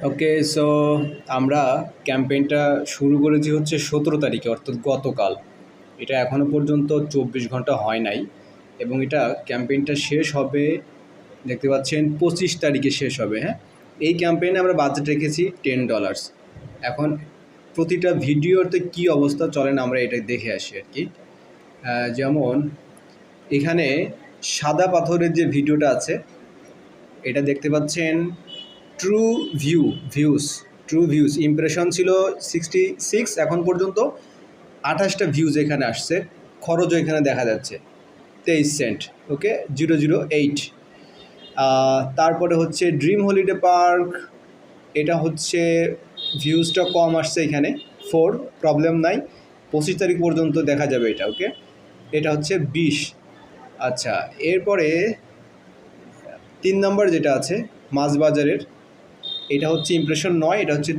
ওকে, so আমরা ক্যাম্পেইনটা শুরু করেছি হচ্ছে 17 তারিখে, অর্থাৎ গতকাল। এটা এখনও পর্যন্ত 24 ঘন্টা হয় নাই, এবং এটা ক্যাম্পেইনটা শেষ হবে, দেখতে পাচ্ছেন 25 তারিখে শেষ হবে। হ্যাঁ, এই ক্যাম্পেইনে আমরা বাজেট রেখেছি $10। এখন প্রতিটা ভিডিওতে কি অবস্থা চলেন আমরা এটা দেখে আসি আর কি। যেমন এখানে সাদা পাথরের যে ভিডিওটা আছে, এটা দেখতে পাচ্ছেন ট্রু ভিউজ ইমপ্রেশন ছিল 66, এখন পর্যন্ত 28টা ভিউজ এখানে আসছে। খরচও এখানে দেখা যাচ্ছে 23 সেন্ট। ওকে, 008। তারপরে হচ্ছে ড্রিম হলিডে পার্ক, এটা হচ্ছে ভিউজটা কম আসছে এখানে 4, প্রবলেম নাই, 25 তারিখ পর্যন্ত দেখা যাবে এটা। ওকে, এটা হচ্ছে 20। আচ্ছা, এরপরে 3 নম্বর যেটা আছে মাছবাজারের, এটা হচ্ছে ইমপ্রেশন 9, এটা হচ্ছে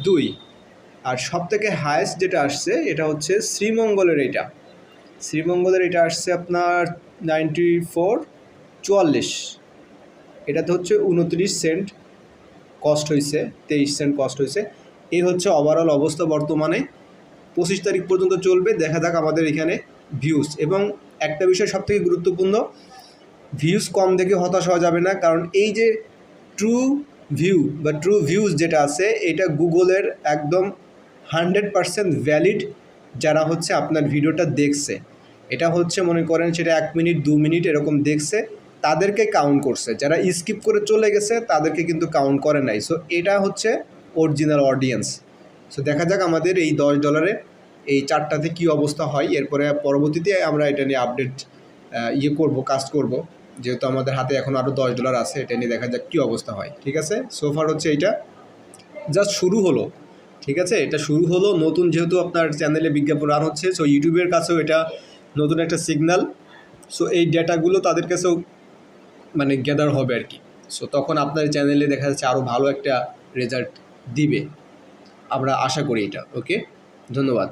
2। আর সবথেকে হায়েস্ট যেটা আসছে এটা হচ্ছে শ্রীমঙ্গলের। এটা আসছে আপনার 94, 44। এটাতে হচ্ছে 29 সেন্ট কস্ট হয়েছে, 23 সেন্ট কস্ট হয়েছে। এই হচ্ছে ওভারঅল অবস্থা বর্তমানে। 25 তারিখ পর্যন্ত চলবে, দেখা যাক আমাদের এখানে ভিউজ। এবং একটা বিষয় সবথেকে গুরুত্বপূর্ণ, ভিউজ কম দেখে হতাশ হওয়া যাবে না, কারণ এই যে ট্রু ভিউজ যেটা আছে, এটা গুগলের একদম 100% ভ্যালিড। যারা হচ্ছে আপনার ভিডিওটা দেখছে, এটা হচ্ছে মনে করেন সেটা 1 মিনিট 2 মিনিট এরকম দেখছে, তাদেরকে কাউন্ট করছে। যারা স্কিপ করে চলে গেছে তাদেরকে কিন্তু কাউন্ট করে নাই। সো এটা হচ্ছে অরিজিনাল অডিয়েন্স। সো দেখা যাক আমাদের এই $10 এই 4টাতে কী অবস্থা হয়। এরপরে পরবর্তীতে আমরা এটা নিয়ে আপডেট কাজ করব, যেহেতু আমাদের হাতে এখন আরও $10 আছে। এটা নিয়ে দেখা যাক কী অবস্থা হয়। ঠিক আছে, সোফার হচ্ছে এইটা জাস্ট শুরু হলো। ঠিক আছে, এটা শুরু হলো নতুন, যেহেতু আপনার চ্যানেলে বিজ্ঞাপন রান হচ্ছে, সো ইউটিউবের কাছেও এটা নতুন একটা সিগন্যাল। সো এই ডেটাগুলো তাদের কাছেও মানে গ্যাদার হবে আর কি। সো তখন আপনার চ্যানেলে দেখা যাচ্ছে আরও ভালো একটা রেজাল্ট দিবে, আমরা আশা করি এটা। ওকে, ধন্যবাদ।